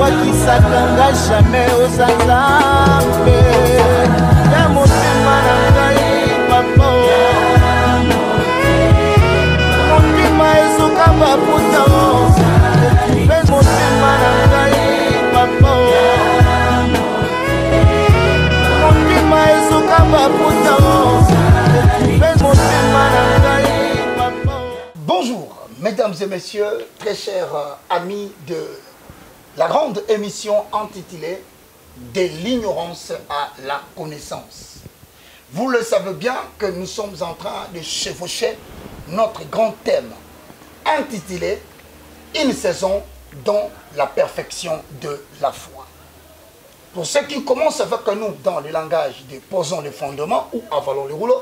bakisaka jamais ozanzambe ya motema na ngai papa motema ezuka baputa mpe motema na ngai papa motema ezuka baputa mpe motema na ngai papa. Bonjour mesdames et messieurs, très chers amis de la grande émission intitulée De l'ignorance à la connaissance. Vous le savez bien que nous sommes en train de chevaucher notre grand thème intitulé Une saison dans la perfection de la foi. Pour ceux qui commencent avec nous dans le langage de posons les fondements ou avalons le rouleau,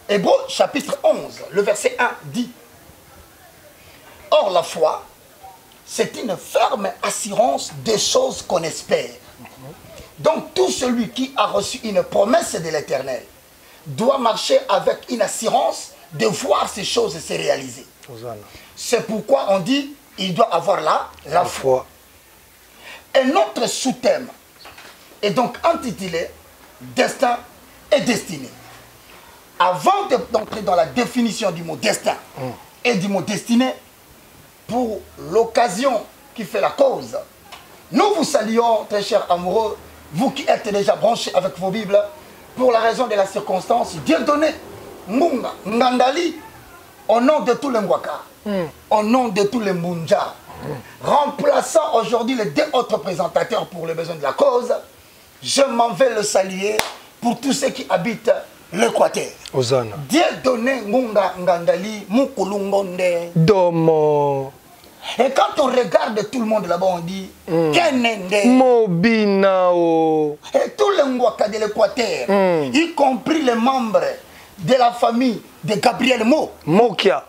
Hébreux chapitre 11, le verset 1 dit: Or la foi, c'est une ferme assurance des choses qu'on espère. Donc tout celui qui a reçu une promesse de l'Éternel doit marcher avec une assurance de voir ces choses se réaliser. C'est pourquoi on dit il doit avoir la foi. Et notre sous-thème est donc intitulé Destin et destinée. Avant d'entrer dans la définition du mot destin et du mot destinée, pour l'occasion qui fait la cause, nous vous saluons, très chers amoureux, vous qui êtes déjà branchés avec vos Bibles, pour la raison de la circonstance, Dieu donné, Munga, Ngandali, au nom de tous les Mwaka, au nom de tous les Munja, remplaçant aujourd'hui les deux autres présentateurs pour les besoins de la cause, je m'en vais le saluer pour tous ceux qui habitent l'Équateur. Dieu donné Munga Ngandali Mukulungonde Domo. Et quand on regarde tout le monde là-bas, on dit Kenende Mobinao. Et tous les Mwaka de l'Équateur, y compris les membres de la famille de Gabriel Mokia.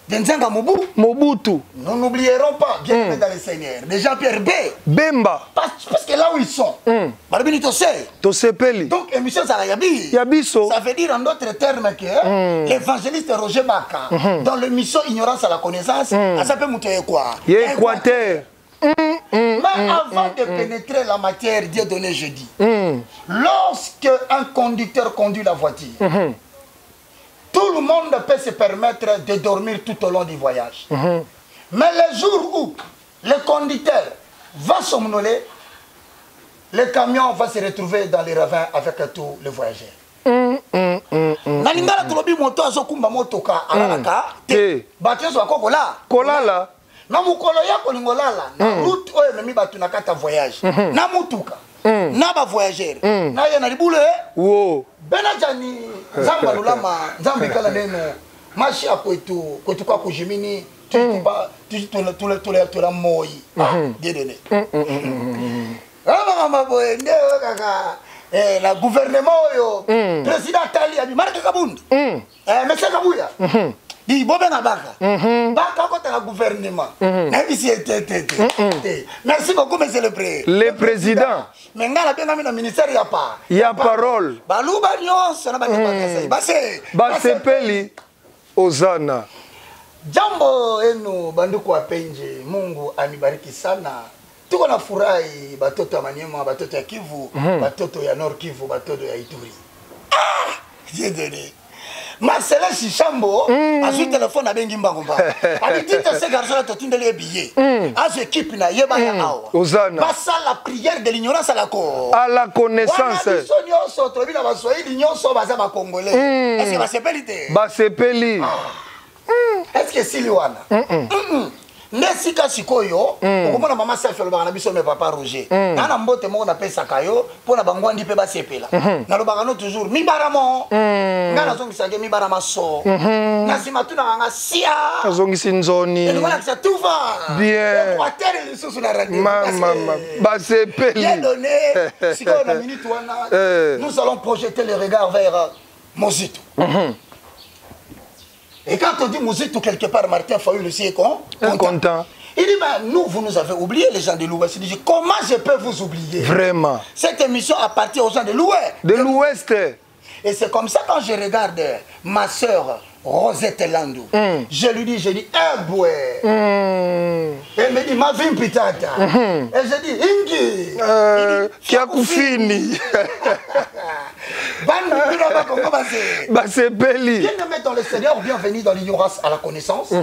de Nzenga Mobutu. Nous n'oublierons pas, bien aimé dans le Seigneur, de Jean-Pierre B. Bemba. Parce que là où ils sont, donc émission Zarayabi, Yabiso. Ça veut dire en d'autres termes que l'évangéliste Roger Baka, dans l'émission Ignorance à la connaissance, ça s'appelle Moutoué quoi? Équateur. Mais avant de pénétrer la matière, Dieu donné jeudi, lorsque un conducteur conduit la voiture, tout le monde peut se permettre de dormir tout au long du voyage. Mais le jour où le conducteur va somnoler, le camion va se retrouver dans les ravins avec tous les voyageurs. Nalingala tulobi moto azokumba motoka alalaka te batiezo akokola kolala na mukolo yako lingolala na route oyo memi batu na kata voyage na mutuka na ba voyageur na ye na libule wo benajani nzamba lulama nzambe kala neno mashi akwetu kwetu kwa kujimini tuba tula moi dedene ama boye ndewe kaka la gouvernement yo président Tali abi marque Kabundi monsieur Kabuya di bobe na baka baka kota la gouvernement na bisi merci beaucoup monsieur le président mais ngala benga mina ministère ya pa ya parole baluba nyonso na base peli ozana jambo enu banduku wapenzi. Mungu anibariki sana. Tuko na furahi batoto ya Maniema, batoto ya Kivu, batoto ya Nord Kivu, batoto ya Ituri. Dieu donné. Marcela Chichambo a su téléphone à Bengi Mbangomba. A dit ce garçon là totinda les billets. A ce équipe na yeba ya awa. Ozana. Passa la prière de l'ignorance à la connaissance. Est-ce que va sepelite? Ba sepeli. Est-ce que si Liwana? Nesika sikoyo, okomona mama Safi lobaka na biso me papa Roger. Na mbote moko na pesa kayo, pona bangwandi pe ba sepela. Na lobaka no toujours mi baramo. Ngana zongisa ke mi barama so. Na simatu na nga sia. Zongisi nzoni. Et voilà que ça tout va. Bien. Équateur le sous na radio. Mama ba sepeli. Bien donné. Sikoyo na minute wana. Nous allons projeter le regard vers Mozito. Et quand on dit Mozito quelque part, Martin Fayoul aussi est content. Il dit, mais nous, vous nous avez oublié, les gens de l'Ouest. Il dit, comment je peux vous oublier? Vraiment. Cette émission appartient aux gens de l'Ouest. De l'Ouest. Et c'est comme ça quand je regarde ma soeur Rosette Landou. Je lui dis, boué. Elle me dit, ma vie pitata. Et je dis, Ingi. Kiakufini. Bien-aimés dans le Seigneur, bienvenue dans l'ignorance à la connaissance.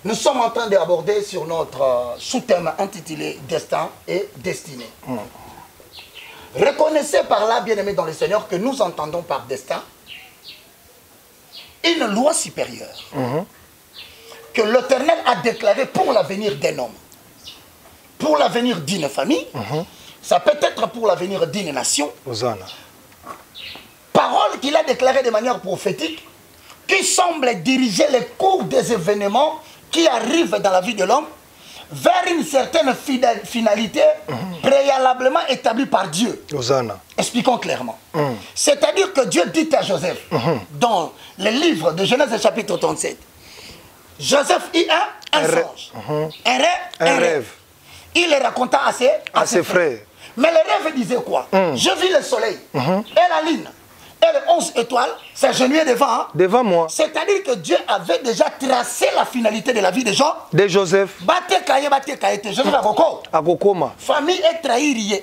Nous sommes en train d'aborder sur notre sous-thème intitulé Destin et Destinée. Reconnaissez par là, bien-aimés dans le Seigneur, que nous entendons par destin une loi supérieure que l'Éternel a déclarée pour l'avenir d'un homme, pour l'avenir d'une famille, ça peut être pour l'avenir d'une nation. Hosanna. Parole qu'il a déclarée de manière prophétique, qui semble diriger les cours des événements qui arrivent dans la vie de l'homme vers une certaine finalité préalablement établie par Dieu. Hosanna. Expliquons clairement. C'est-à-dire que Dieu dit à Joseph, dans le livre de Genèse chapitre 37, Joseph eut un songe, un rêve. Il le raconta à ses frères. Mais le rêve disait quoi? Je vis le soleil et la lune. Et les 11 étoiles s'agenouillaient devant moi. C'est-à-dire que Dieu avait déjà tracé la finalité de la vie des gens. De Joseph. Joseph Akoko. Akokoma. Famille est trahie,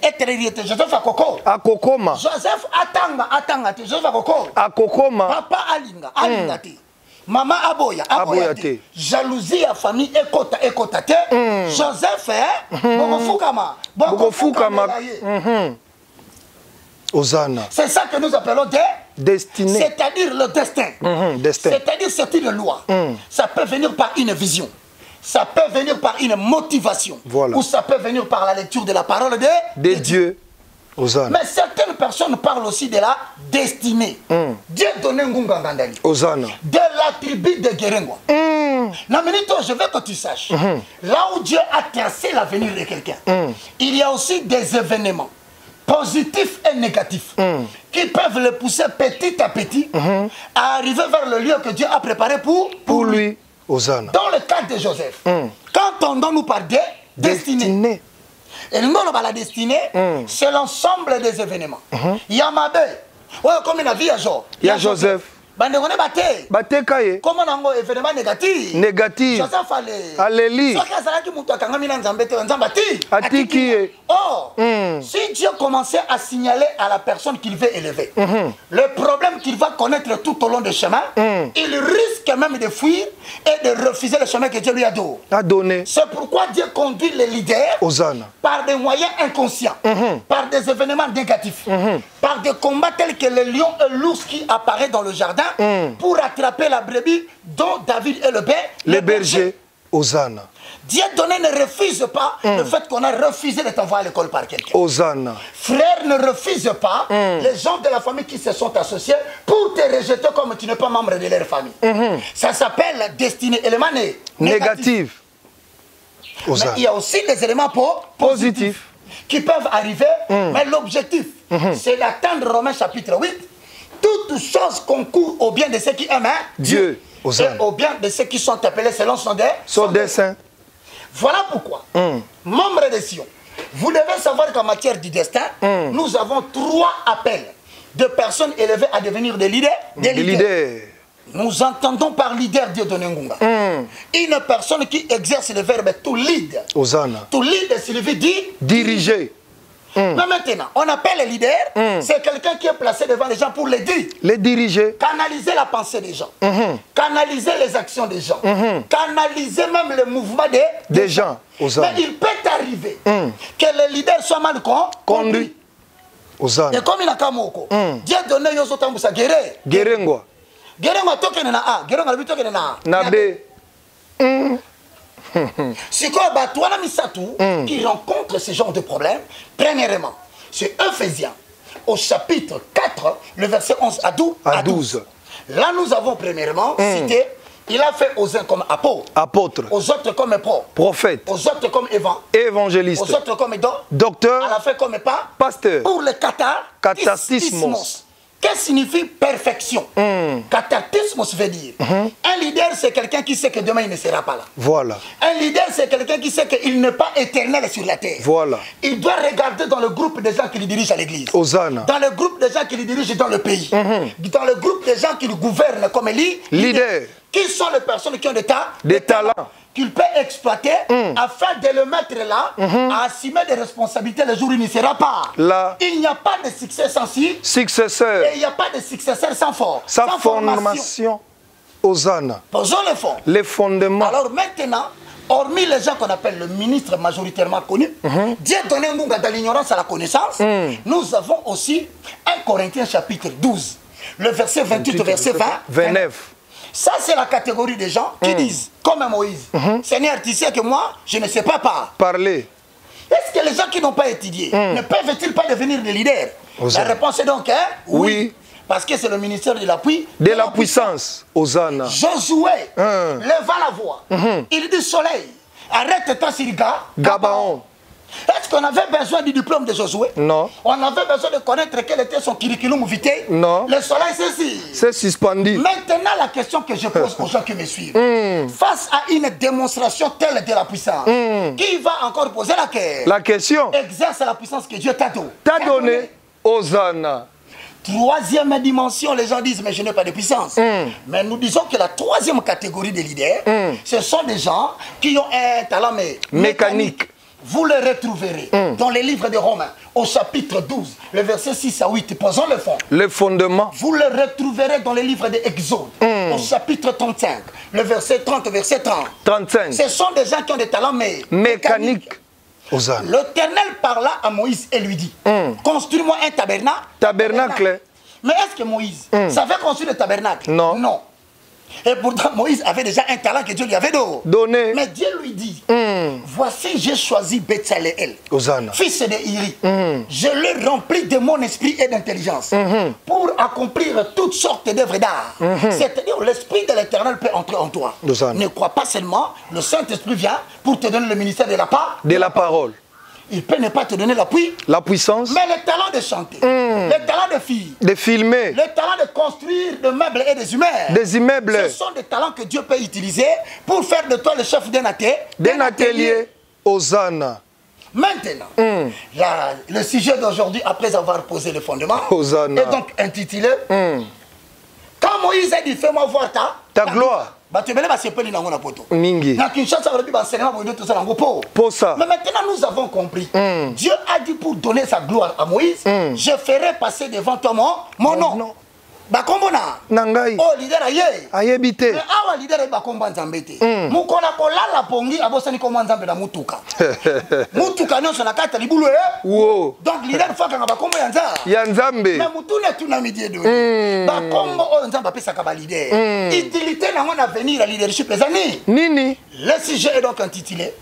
Joseph Akoko. Akokoma. Joseph Atanga, Joseph Akoko. Akokoma. Papa Alinga, Maman Aboya te. Jalousie à famille ekota te. Joseph Bokofukama. Hosanna. C'est ça que nous appelons destinée. C'est-à-dire le destin. C'est-à-dire c'est une loi. Ça peut venir par une vision. Ça peut venir par une motivation. Voilà. Ou ça peut venir par la lecture de la parole de Dieu. Hosanna. Mais certaines personnes parlent aussi de la destinée. Dieu donnait Ngungangandali. Hosanna. De la tribu de Guérengwa. Naminito, je veux que tu saches. Là où Dieu a tracé l'avenir de quelqu'un, il y a aussi des événements positifs et négatifs qui peuvent le pousser petit à petit à arriver vers le lieu que Dieu a préparé pour lui. Hosanna. Dans le cas de Joseph, quand on nous parle de destinée, et nous on la destinée, c'est l'ensemble des événements. Il y a Mabé, comme il y a Joseph. Comment on a événement négatif? Joseph Alléluia. Or, si Dieu commençait à signaler à la personne qu'il veut élever, le problème qu'il va connaître tout au long du chemin, il risque même de fuir et de refuser le chemin que Dieu lui a donné. C'est pourquoi Dieu conduit les leaders par des moyens inconscients, par des événements négatifs, par des combats tels que le lion et l'ours qui apparaît dans le jardin pour attraper la brebis dont David est le berger. Hosanna. Dieu donné ne refuse pas le fait qu'on a refusé de t'envoyer à l'école par quelqu'un. Hosanna. Frère, ne refuse pas les gens de la famille qui se sont associés pour te rejeter comme tu n'es pas membre de leur famille. Ça s'appelle destinée, élément négatif. Mais il y a aussi des éléments positifs qui peuvent arriver, mais l'objectif, c'est d'atteindre Romains chapitre 8. Toutes choses concourent au bien de ceux qui aiment Dieu. Et au bien de ceux qui sont appelés selon son dessein. Voilà pourquoi, membres de Sion, vous devez savoir qu'en matière du destin, nous avons 3 appels de personnes élevées à devenir des leaders. Nous entendons par leader Dieu donné Ngunga. Une personne qui exerce le verbe to lead. Hosanna. To lead signifie diriger. Mais maintenant, on appelle le leader, c'est quelqu'un qui est placé devant les gens pour les diriger. Canaliser la pensée des gens. Canaliser les actions des gens. Canaliser même le mouvement des gens. Mais il peut arriver que le leader soit mal conduit. Hosanna. Et comme il a Kamoko, Dieu donne aux autres à guérir. Guérengwa. Guérengwa toke na A, Guérengwa lui toke na B. C'est quoi toi la Misatou qui rencontre ce genre de problème? Premièrement, c'est Ephésiens au chapitre 4, le verset 11 à 12. Là, nous avons premièrement cité, il a fait aux uns comme apôtres, aux autres comme prophètes, aux autres comme évangélistes, aux autres comme docteurs, à la fin comme pasteur, pour le catachismos. Qu'est-ce que signifie perfection? Cataclysme, ça veut dire. Un leader, c'est quelqu'un qui sait que demain, il ne sera pas là. Voilà. Un leader, c'est quelqu'un qui sait qu'il n'est pas éternel sur la terre. Voilà. Il doit regarder dans le groupe des gens qui lui dirigent à l'église. Hosanna. Dans le groupe des gens qui lui dirigent dans le pays. Dans le groupe des gens qui le gouvernent comme Leader. Qui sont les personnes qui ont des talents qu'il peut exploiter afin de le mettre là à assumer des responsabilités le jour où il n'y sera pas. Là. Il n'y a pas de succès sans successeur. et il n'y a pas de successeur sans Sans formation. Hosanna. Posons le fond. Les fondements. Alors maintenant, hormis les gens qu'on appelle le ministre majoritairement connu, Dieu donné un monde dans l'ignorance à la connaissance, nous avons aussi 1 Corinthiens chapitre 12, le verset 28 au verset 29. Ça, c'est la catégorie des gens qui disent, comme Moïse, Seigneur, tu sais que moi, je ne sais pas parler. Est-ce que les gens qui n'ont pas étudié ne peuvent-ils pas devenir des leaders? La réponse est donc oui. Parce que c'est le ministère de l'appui. De la puissance. Hosanna. Josué leva la voix. Il dit soleil, arrête-toi sur Gabaon. Est-ce qu'on avait besoin du diplôme de Josué? Non. On avait besoin de connaître quel était son curriculum vitae? Non. Le soleil, c'est suspendu. Maintenant, la question que je pose aux gens qui me suivent, face à une démonstration telle de la puissance, qui va encore poser la question? Exerce la puissance que Dieu t'a donnée. Hosanna. Troisième dimension, les gens disent, mais je n'ai pas de puissance. Mais nous disons que la troisième catégorie des leaders, ce sont des gens qui ont un talent mécanique. Vous le retrouverez dans les livres de Romains, au chapitre 12, le verset 6 à 8. Posons le fond. Le fondement. Vous le retrouverez dans les livres d'Exode, au chapitre 35, le verset 30, verset 30. 35. Ce sont des gens qui ont des talents mécaniques. L'Éternel parla à Moïse et lui dit, construis-moi un tabernacle. Mais est-ce que Moïse savait construire le tabernacle? Non. Non. Et pourtant, Moïse avait déjà un talent que Dieu lui avait donné. Mais Dieu lui dit, voici, j'ai choisi Betsaleel, fils de Iri. Je le remplis de mon esprit et d'intelligence pour accomplir toutes sortes d'œuvres d'art. C'est-à-dire, l'esprit de l'Éternel peut entrer en toi. Ne crois pas seulement, le Saint-Esprit vient pour te donner le ministère de la parole. Il peut ne pas te donner la puissance, mais le talent de chanter, le talent de filmer, le talent de construire des meubles et des immeubles. Ce sont des talents que Dieu peut utiliser pour faire de toi le chef d'un atelier. Hosanna. Maintenant, le sujet d'aujourd'hui, après avoir posé le fondement, est donc intitulé Quand Moïse a dit, fais-moi voir ta gloire. Mais maintenant nous avons compris. Dieu a dit pour donner sa gloire à Moïse, je ferai passer devant toi mon nom. Bakombona oh leader ayebite mais awa leader bakomba nzambete mukola kolala pongi abosani ko nzambe na mutuka mutuka nyonso na kata libulu donc leader faka nga bakombo ya nzambe mais mutune tuna midie do bakombo o nzamba pesa ka ba leader utilité na ngona venir à leadership ezani nini le sujet est donc intitulé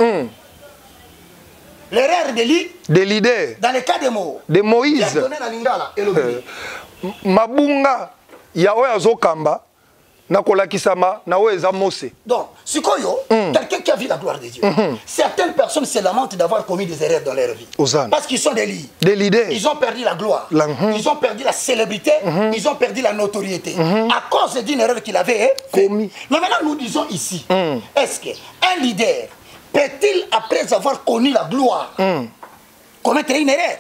l'erreur de leader dans le cas de Moïse donné na lingala et mabunga ya oya zokamba na kolakisama na oya mose. Donc, sikoyo, quelqu'un qui a vu la gloire de Dieu. Certaines personnes se lamentent d'avoir commis des erreurs dans leur vie. Parce qu'ils sont des leaders. Ils ont perdu la gloire. Ils ont perdu la célébrité. Ils ont perdu la notoriété. À cause d'une erreur qu'il avait commis. Mais maintenant, nous disons ici, est-ce qu'un leader peut-il, après avoir connu la gloire, commettre une erreur?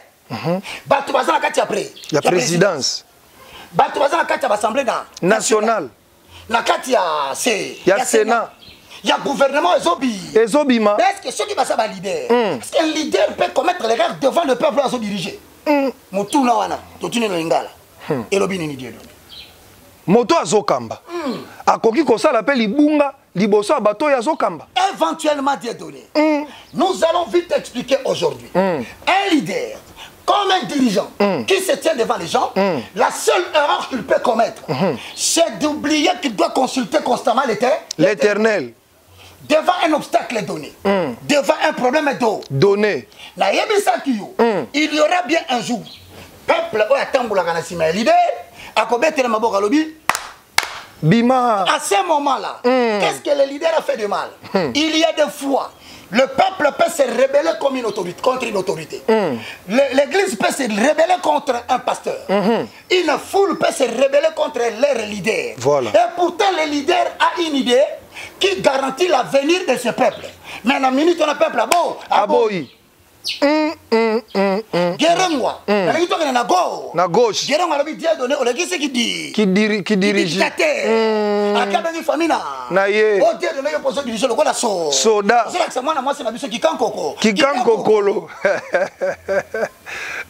La présidence. L'Assemblée nationale. Il y a Sénat. Il y a gouvernement Ezobima. Mais est-ce que ceux qui passent à leader, est-ce qu'un leader peut commettre l'erreur devant le peuple à se diriger? Motuna wana, totune no ingala. Elobini ni Dieu. Moto azokamba. Akoki kosala pe libunga liboso bato ya zokamba. Éventuellement Dieu donné. Nous allons vite expliquer aujourd'hui. Un leader comme un dirigeant qui se tient devant les gens, la seule erreur qu'il peut commettre, c'est d'oublier qu'il doit consulter constamment l'Éternel. Devant un obstacle donné, devant un problème donné, il y aura bien un jour, peuple leader, à ce moment-là, qu'est-ce que le leader a fait de mal? Il y a des fois Le peuple peut se rebeller comme une autorité, contre une autorité. L'église peut se rebeller contre un pasteur. Une foule peut se rebeller contre leur leader. Voilà. Et pourtant, le leader a une idée qui garantit l'avenir de ce peuple. Mais la minute où le peuple a beau, Aboyi. Guérengwa, Na gauche. Guérengwa a Dieu donné au legs qui dit. Qui dirige. A Kabani Famina. Na ye. Oh Dieu donné au poste diriger le Gola So. Soda. C'est là que moi, c'est la mission qui kankoko. Kikankokolo.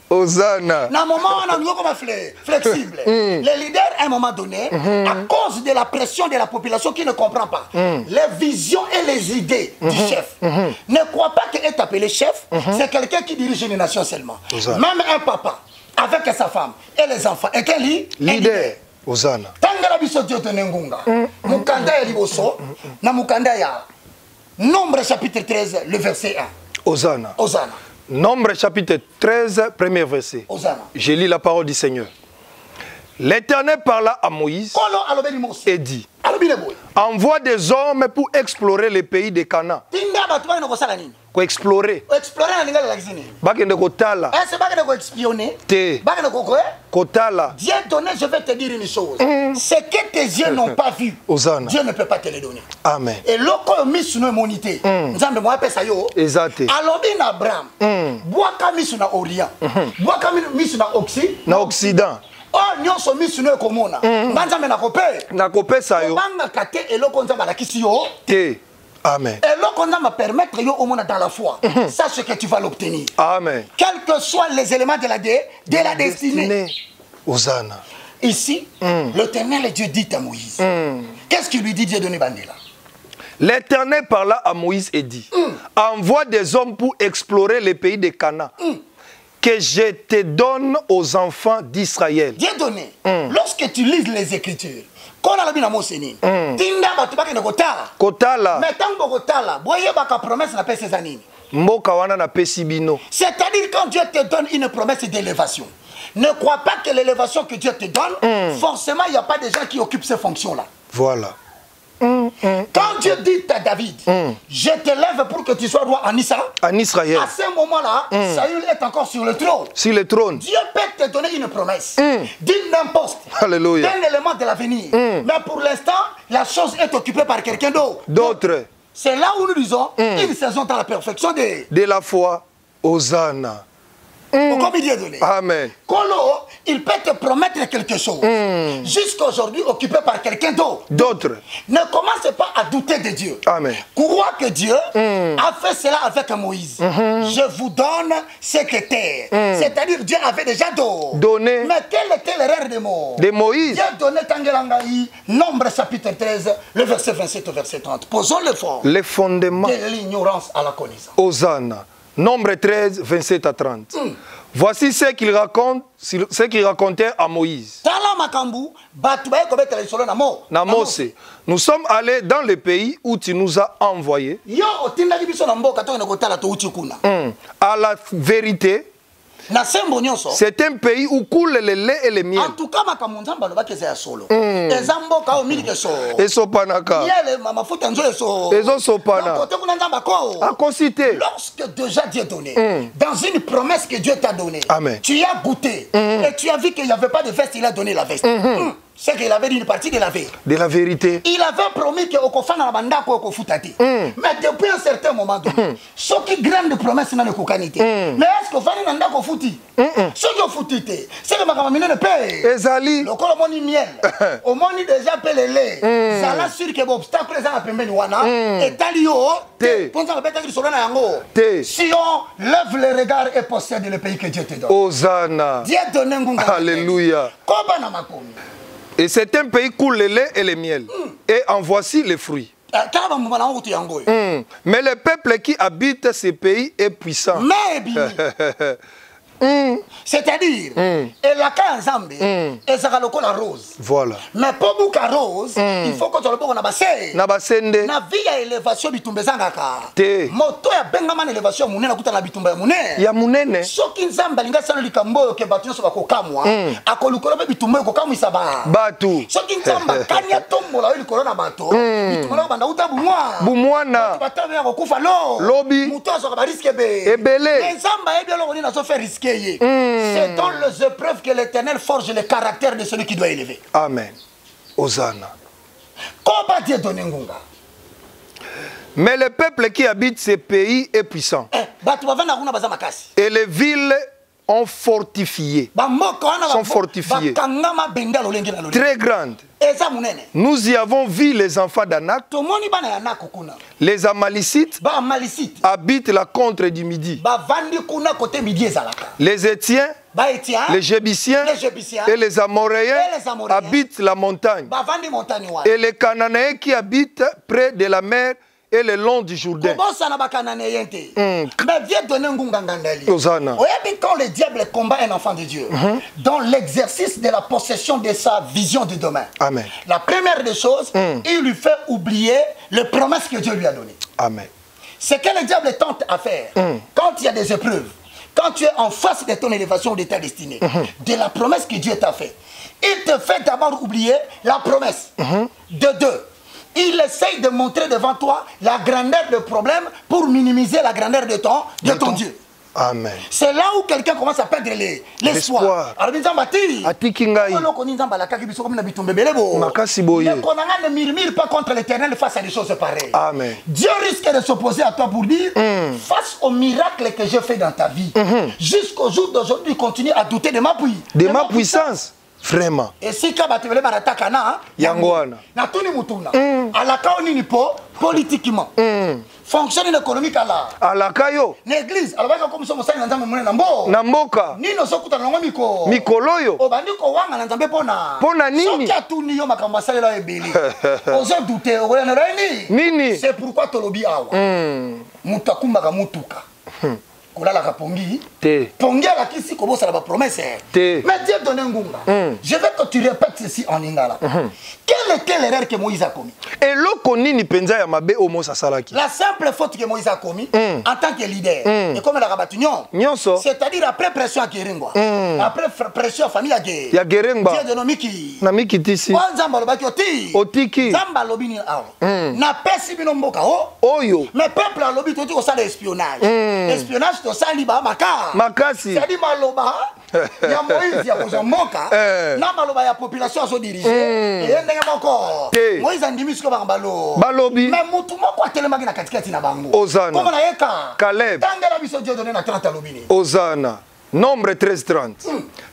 Osana. Na moment on a nous comme flexible. Les leaders à un moment donné, à cause de la pression de la population qui ne comprend pas les visions et les idées du chef, ne croit pas qu'il est appelé chef, c'est quelqu'un qui dirige une nation seulement. Même un papa avec sa femme et les enfants est un leader. Osana. Tangala biso Dieu tenengunga. Mukanda ya liboso na mukanda ya Nombre chapitre 13 le verset 1. Osana. Osana. Nombre chapitre 13, premier verset. Osana. Je lis la parole du Seigneur. L'Éternel parla à Moïse et dit, envoie des hommes pour explorer les pays de Canaan. Pour explorer. Bakende kotala. Te. Kotala. Dieu donné, je vais te dire une chose. Ce que tes yeux n'ont pas vu, Dieu ne peut pas te le donner. Amen. Et loko misu no monité. Nzambe mo apesa yo. Exact. Alobi na Abraham. Boaka misu na Orient. Boaka misu na Occident. Oh, nyonso misu no komona. Nzambe na kope. Na kope sa yo. Banga kate eloko nzambe la kisi yo. Te. Amen. Et l'on va permettre yo au monde dans la foi. Sache que tu vas l'obtenir. Amen. Quels que soient les éléments de la destinée. Osana. Ici, l'Éternel Dieu dit à Moïse. Qu'est-ce qu'il lui dit Dieu donné Bandela? L'Éternel parla à Moïse et dit, envoie des hommes pour explorer les pays de Canaan. Que je te donne aux enfants d'Israël. Dieu donné. Lorsque tu lis les Écritures, quand on a la Moseni, tinda batubaki na kotala. Kotala. Mais tant que kotala, boye baka promesse na pese zanini. Mboka wana na pesibino. C'est-à-dire quand Dieu te donne une promesse d'élévation, ne crois pas que l'élévation que Dieu te donne, forcément il n'y a pas de gens qui occupent ces fonctions-là. Voilà. Quand Dieu dit à David, je te lève pour que tu sois roi en Israël. En Israël. À ce moment-là, Saül est encore sur le trône. Sur le trône. Dieu peut te donner une promesse, d'un poste, Alléluia. d'un élément de l'avenir. Mais pour l'instant, la chose est occupée par quelqu'un d'autre. D'autres. C'est là où nous disons, ils se sont dans la perfection de la foi. Osana. Comme il dit donné. Amen. Kolo, il peut te promettre quelque chose. Jusqu'à aujourd'hui, occupé par quelqu'un d'autre. D'autres. Ne commencez pas à douter de Dieu. Amen. Crois que Dieu a fait cela avec Moïse. Je vous donne ce que terre. C'est-à-dire Dieu avait déjà donné. Mais quelle était l'erreur de Moïse? Dieu donnait Tangelangaï, Nombre chapitre 13, le verset 27 au verset 30. Posons les fondements de l'ignorance à la connaissance. Osana. Nombre 13, 27 à 30. Voici ce qu'il raconte, ce qu'il racontait à Moïse. Nous sommes allés dans le pays où tu nous as envoyés. À la vérité, c'est un pays où coule le lait et le miel. En tout cas, lorsque déjà Dieu donné, dans une promesse que Dieu t'a donnée, tu as goûté et tu as vu qu'il n'y avait pas de veste, il a donné la veste. C'est qu'il avait une partie de la vérité. De la vérité. Il avait promis que mais depuis un certain moment donné, ce qui grande promesse n'a pas de mais est-ce que Fanny n'a pas foutu? Ce qui est foutu, c'est que ma camarade ne paye. Ezali. Le corps moni miel. Au moni déjà paye le lait. Ça l'a sûr que l'obstacle est à pembe wana. Et talio. Si on lève le regard et possède le pays que Dieu te donne. Osana. Dieu donne un Alléluia. Et c'est un pays coule le lait et le miel. Et en voici les fruits. Mais le peuple qui habite ces pays est puissant. C'est-à-dire, et la Kanzambe, et ça la rose. Voilà. Mais pour bouka rose, il faut que tu le bon na basse. Na basende. Na vie ya élévation bitumbe zangaka. Te. Moto ya bengaman élévation munene kuta na bitumbe munene. Ya munene. Soki nzamba linga sana likambo ke batu so bakokamwa, akolukolo be bitumbe ko kamwisa ba. Batu. Soki nzamba kanya tombola likolo na bato, bitumbe banda uta bumwa. Bumwana. Batame ya kokufa lo. Lobi. Muto so ba risque be. Ebele. Nzamba ebyo lo na so faire risquer ye. C'est dans les épreuves que l'Éternel forge le caractère de celui qui doit élever. Amen. Hosanna. Comment Dieu donne ngunga? Mais le peuple qui habite ces pays est puissant. Et les villes ont fortifié. Sont fortifiées. Très grandes. Nous y avons vu les enfants d'Anak. Les Amalicites habitent la contre du Midi. Les Étiens, les Jébusiens et les Amoréens habitent la montagne. Et les Cananéens qui habitent près de la mer et le long du Jourdain. Mais viens donner un gungangandali. Quand le diable combat un enfant de Dieu, dans l'exercice de la possession de sa vision de demain, Amen. La première des choses, il lui fait oublier les promesses que Dieu lui a données. Amen. Ce que le diable tente à faire, quand il y a des épreuves, quand tu es en face de ton élévation, de ta destinée, de la promesse que Dieu t'a faite, il te fait d'abord oublier la promesse. De deux, il essaye de montrer devant toi la grandeur du problème pour minimiser la grandeur de ton Dieu. Amen. C'est là où quelqu'un commence à perdre l'espoir. Alors, ne murmure pas contre l'Éternel face à des choses pareilles. Amen. Dieu risque de s'opposer à toi pour dire, face au miracle que j'ai fait dans ta vie, jusqu'au jour d'aujourd'hui, continue à douter de ma puissance. Vraiment. Et si tu as marataka Yangwana. Na tuni mutuna. Alaka onini po politiquement. Fonctionne économique ala. Alaka yo. L'église, alaka comme ça mosali nzambe mune nambo. Namboka. Nino sokuta nango miko. Mikoloyo. Obandiko wanga nzambe pona. Pona nini? Soki atuni yo makambo salela ebeli. Ozo douter okoyana nini? C'est pourquoi tolobi awa. Mutakumba mutuka. Kolala ka pongi. Pongi ala kisi kobosa la promesse. Mais Dieu donne un ngunga. Je veux que tu répètes ceci en lingala. Quelle était l'erreur que Moïse a commis? Et l'okoni ni penza ya mabe omo sasalaki. La simple faute que Moïse a commis en tant que leader. Et comme la rabatunion. C'est-à-dire après pression à Keringwa. Après pression à famille à Gué. Ya Gerengba. Dieu de nomiki. Na miki tisi. Wanzamba lobaki oti. Otiki. Zamba lobini awa. Na pesi bino mboka o. Oyo. Mais peuple a lobi toti ko sala espionnage. Espionnage to sali ba maka. Makasi. C'est-à-dire maloba. Ya Moïse ya kozamboka. Na maloba ya population so diriger. Et ndenge moko. Moïse andimi siko ba balo. Balobi. Mais mutu moko atelemaki na katikati na bango. Ozana. Comment na yeka? Caleb. Tangela biso Dieu donné na 30 lobini. Ozana. Nombre 13-30.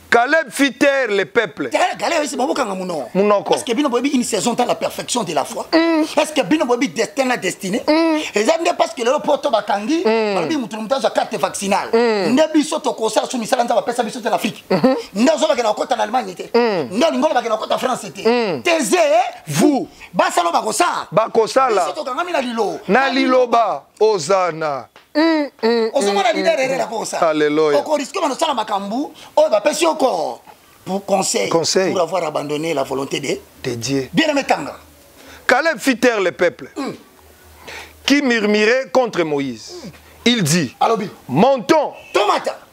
Caleb fit taire le peuple. Est-ce que Bino Bobi une saison dans la perfection de la foi? Est-ce que Bino Bobi destin la destinée? Et ça parce que le poto bakangi, Balobi mutumutazo sa carte vaccinale. Nebi soto kosa sou misala nza ba pesa biso en Afrique. Ndazo ba kena kota en Allemagne té. Ndingo ba kena kota en France té. Teze vous. Basalo ba kosa. Ba kosa la. Soto kangami na lilo. Na liloba Ozana. Alléluia. Pour conseil, pour avoir abandonné la volonté de Dieu. Bien aimé Tanga. Caleb fit taire le peuple qui murmurait contre Moïse. Il dit, montons,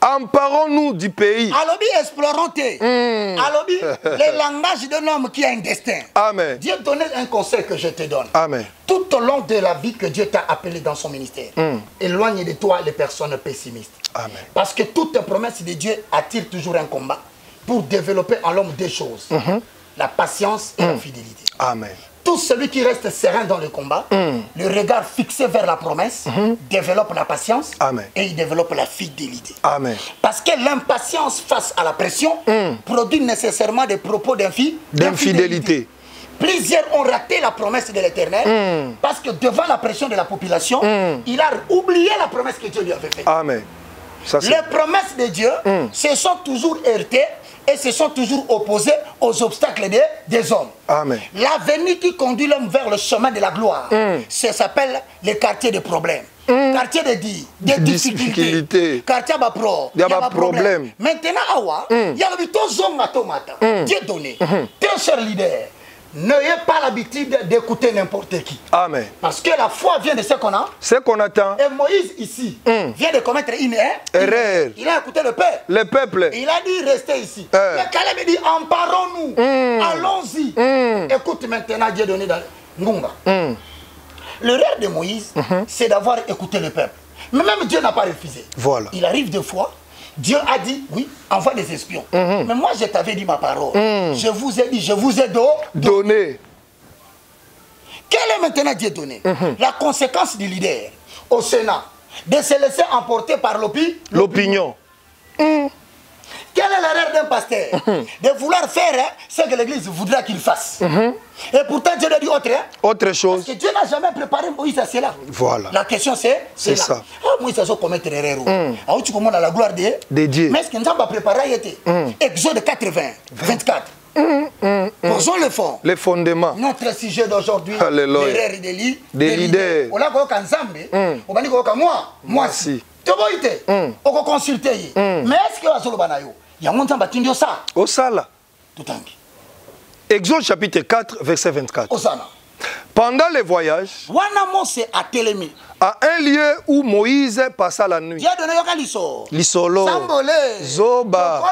emparons-nous du pays. Alobi, explorons. Alobi, le langage d'un homme qui a un destin. Amen. Dieu donnait un conseil que je te donne. Amen. Tout au long de la vie que Dieu t'a appelé dans son ministère, éloigne de toi les personnes pessimistes. Amen. Parce que toutes les promesses de Dieu attirent toujours un combat pour développer en l'homme deux choses. La patience et la fidélité. Amen. Tout celui qui reste serein dans le combat, le regard fixé vers la promesse, développe la patience. Amen. Et il développe la fidélité. Amen. Parce que l'impatience face à la pression produit nécessairement des propos d'infidélité. Plusieurs ont raté la promesse de l'Éternel parce que devant la pression de la population, il a oublié la promesse que Dieu lui avait faite. Amen. Les promesses de Dieu se sont toujours heurtées et se sont toujours opposées aux obstacles des hommes. Amen. L'avenue qui conduit l'homme vers le chemin de la gloire, ça s'appelle le quartier des problèmes. quartier de difficultés, quartier à pro, il y a des problèmes. Maintenant, il y a le tomate. Dieu donné. Très cher leader, n'ayez pas l'habitude d'écouter n'importe qui. Amen. Parce que la foi vient de ce qu'on a. Ce qu'on attend. Et Moïse ici vient de commettre une erreur. Il a écouté le peuple. Le peuple. Il a dit restez ici. Mais Caleb dit emparons-nous. Allons-y. Écoute maintenant Dieu donné dans Ngunga. L'erreur de Moïse, c'est d'avoir écouté le peuple. Mais même Dieu n'a pas refusé. Voilà. Il arrive deux fois. Dieu a dit, oui, envoie des espions. Mais moi, je t'avais dit ma parole. Je vous ai dit, je vous ai donné. Quel est maintenant Dieu donné? La conséquence du leader au Sénat, de se laisser emporter par l'opinion. Quelle est l'erreur d'un pasteur? De vouloir faire ce que l'Église voudra qu'il fasse. Et pourtant, Dieu a dit autre chose. Parce que Dieu n'a jamais préparé Moïse à cela. Voilà. La question c'est ça. Moïse a commettre erreur. Tu commandes la gloire de Dieu. Mais est-ce que nous avons préparé? Exode 80, 24. Posons le fond. Les fondements. Notre sujet d'aujourd'hui, l'erreur des leaders. On a dit moi si. On va consulter. Mais est-ce que il y a un temps ça? Au sala. Exode chapitre 4, verset 24. Pendant les voyages, à un lieu où Moïse passa la nuit, Lisolo, Zoba,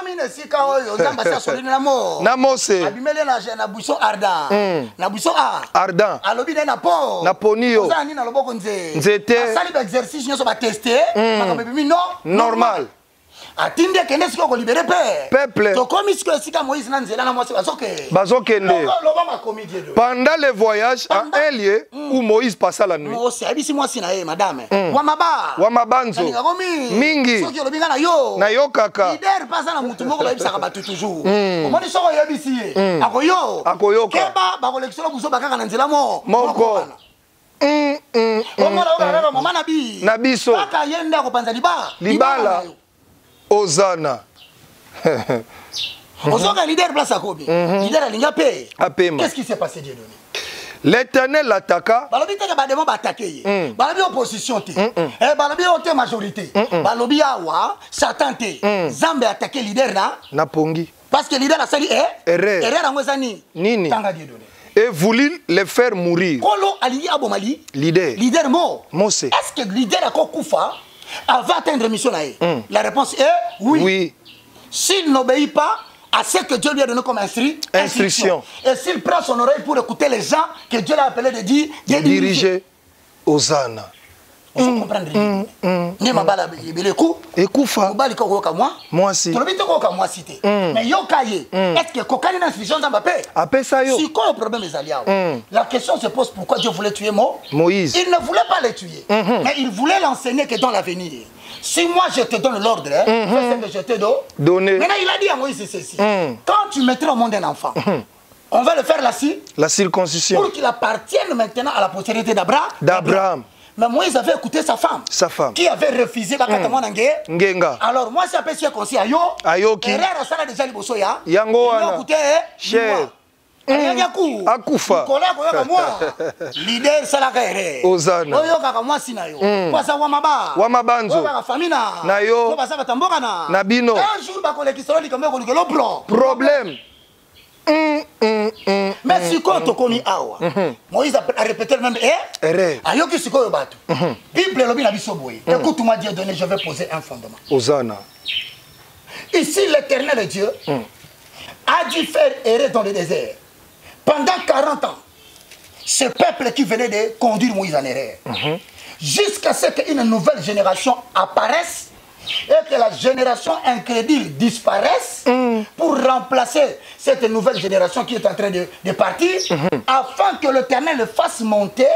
Namose, Ardan, Naponio, Nzete, normal. Atinde kende siko ko libérer peuple. To komi siko sika Moïse na nzela na mwasi bazokende. Pendant les voyages à un lieu où Moïse passa la nuit. Moïse abisi mwasi na ye madame. Wamabanzo. Mingi. Soki olobinga na yo. Na yo kaka. Leader passa na mutu moko bayebisa ka batu toujours. Omoni soko yebisi ye. Akoyo. Keba ba collection buso bakaka na nzela moko. Mama Nabiso. Paka yenda ko panza libala. Ozana. Ozoka leader place à Kobe. Leader alinga paix. Qu'est-ce qui s'est passé Dieu donné? L'Éternel l'attaqua. Balobi te ba demo ba attaquer. Balobi opposition te. Balobi ote majorité. Balobi awa Satan te. Zambe attaquer leader na pongi. Parce que leader a sali erreur ngozani. Nini? Tanga Dieu donné. Et voulut les faire mourir. Kolo ali abomali. Leader mort. Mose. Est-ce que leader a kokufa? Avant d'atteindre mission là, la réponse est oui. S'il n'obéit pas à ce que Dieu lui a donné comme instruction, et s'il prend son oreille pour écouter les gens que Dieu l'a appelé de diriger, Hosanna. On comprendre. Ne mabala ibele ku. Ekufa. Obali ko ka moi si. To bito ko ka moi cité. Mais yo kaye. Est-ce que kokani na instruction dans Mbappé? Appelle ça yo. Si quoi le problème est aliao. La question se pose pourquoi Dieu voulait tuer Moïse. Il ne voulait pas le tuer. Mais il voulait l'enseigner que dans l'avenir. Si moi je te donne l'ordre, fais ce que je te donne. Maintenant il a dit à Moïse ceci. Quand tu mettras au monde un enfant, on va le faire la circoncision. Pour qu'il appartienne maintenant à la postérité d'Abraham. Mais Moïse avait écouté sa femme. Qui avait refusé Ngenga. Alors moi c'est appelé concis à yo. Ayoki. Et là ça a déjà liboso ya. Yango wana. Cher. Akufa. Leader salaka ere. Ozana. Oyo kaka mwasi na yo. Kwasa Wamabanzo. Kaka famina. Na yo. Ko basa batamboka na. Na bino. Un jour ba kolekisolo likambe ko likelo problème. Mais si quand on commis awa, Moïse a répété le même erreur. Ayoki siko yobato. Bible lobi na biso boye. Écoute-moi Dieu donné, je vais poser un fondement. Hosanna. Ici l'Éternel Dieu a dû faire erreur dans le désert. Pendant 40 ans, ce peuple qui venait de conduire Moïse en erreur. Jusqu'à ce qu'une nouvelle génération apparaisse et que la génération incrédule disparaisse pour remplacer cette nouvelle génération qui est en train de partir, afin que l'Éternel le fasse monter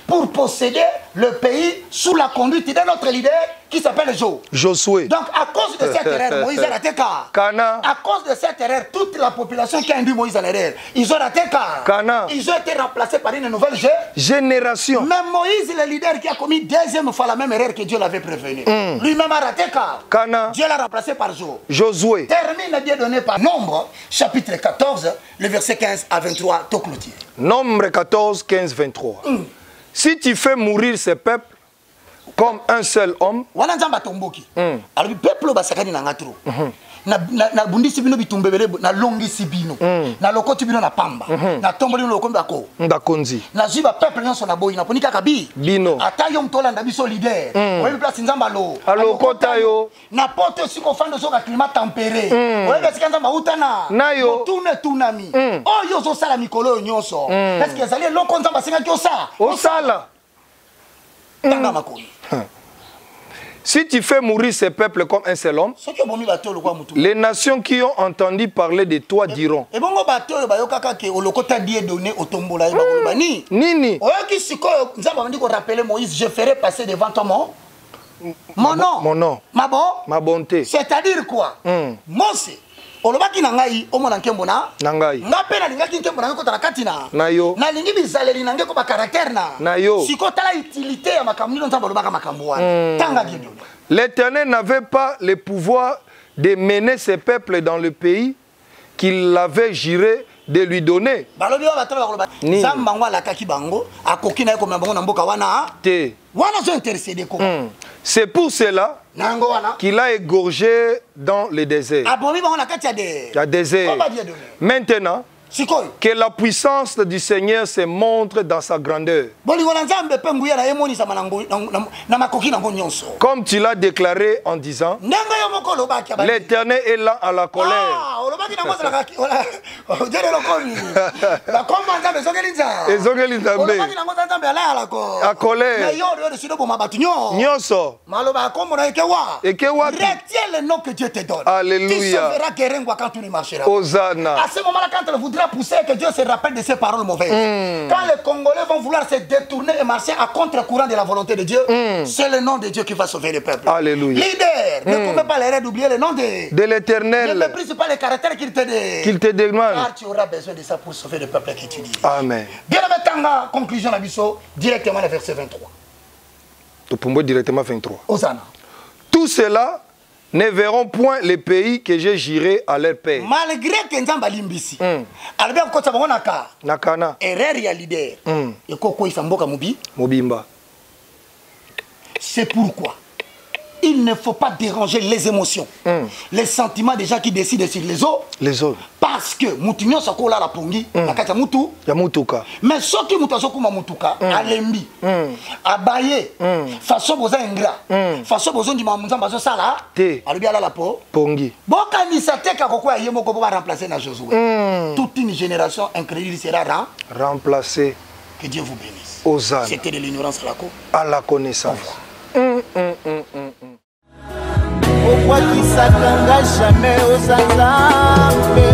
pour posséder le pays sous la conduite d'un autre leader qui s'appelle Josué. Donc à cause de cette erreur, Moïse a raté Cana. À cause de cette erreur, toute la population qui a induit Moïse en erreur, ils ont raté Cana. Ils ont été remplacés par une nouvelle génération. Même Moïse, le leader qui a commis deuxième fois la même erreur que Dieu l'avait prévenu. Lui-même a raté Cana. Dieu l'a remplacé par Josué. Termine Dieu donné par Nombre, chapitre 14, le verset 15 à 23, tout clôture. Nombre 14, 15, 23. Si tu fais mourir ce peuple comme un seul homme. Wana nzamba tomboki. Alors peuple basakani na ngatro. Na bundisi bino bitumbebele na longisi bino. Na lokoti bino na pamba. Na tomboli no lokomba ko. Ndakonzi. Na ziba peuple nyonso na boyi na ponika kabi. Bino. Ata yo mtola nda biso leader. Oyebi place nzamba lo. Alokota yo. Na poto siko fando so ka climat tempéré. Oyebi sika nzamba utana. Na yo. Tune tunami. Oh yo zo sala mikolo nyonso. Parce que ezali loko nzamba singa kyo sa. Osala. Tanga makoni. Si tu fais mourir ces peuples comme un seul homme, les nations qui ont entendu parler de toi diront. Nini. Je ferai passer devant toi mon nom. Ma bonté. C'est-à-dire quoi? Mose. Olobaki nangai omona nkembo na nangai ngape na lingaki nkembo na ko tala katina na yo na lingi bizaleli nange ko ba caractère na yo siko tala utilité ya makambo nzo bolobaka makambo wana tanga dieu. L'Éternel n'avait pas le pouvoir de mener ses peuples dans le pays qu'il avait juré de lui donner. Balobi ba batala ba zamba ngwa kaki bango akoki na ko mbango na mboka wana te wana zo intercéder ko. C'est pour cela qu'il a égorgé dans le désert. Le désert. Maintenant, que la puissance du Seigneur se montre dans sa grandeur. Comme tu l'as déclaré en disant, l'Éternel est là à la colère. À colère. Retiens le nom que Dieu te donne. Alléluia. Tu sauveras Kéringwa quand tu ne marcheras. Hosanna. À ce moment-là, quand elle voudra pousser, que Dieu se rappelle de ses paroles mauvaises. Quand les Congolais vont vouloir se détourner et marcher à contre-courant de la volonté de Dieu, c'est le nom de Dieu qui va sauver le peuple. Alléluia. Leader, ne commets pas l'erreur d'oublier le nom de l'Éternel. Ne méprise pas les caractères qu'il te demande. Car tu auras besoin de ça pour sauver le peuple que tu dis. Amen. Bien maintenant, conclusion la biso, directement le verset 23. Directement 23. Hosanna. Tout cela ne verront point les pays que j'ai juré à leur père. Malgré que Nzamba limbisi. Albert Kotsa Bonaka. Nakana. Erreur ya leader. Et Koko Isamboka Mobi. Mobimba. C'est pourquoi il ne faut pas déranger les émotions, les sentiments des gens qui décident sur les autres. Les autres. Parce que Moutinho Sakola la pongi, la kata Moutou. Ya Moutuka. Mais ce qui Moutasokuma Moutuka, Alembi, Abaye, façon besoin ingrat, façon besoin du Mamouzan Bazo Sala, Alubia la po, Pongi. Boka Nisate Kakoko Yemoko va remplacer la Josué. Toute une génération incrédule sera remplacée. Que Dieu vous bénisse. Hosanna. C'était de l'ignorance à la connaissance. Okwakisaka nga jamais osanzambe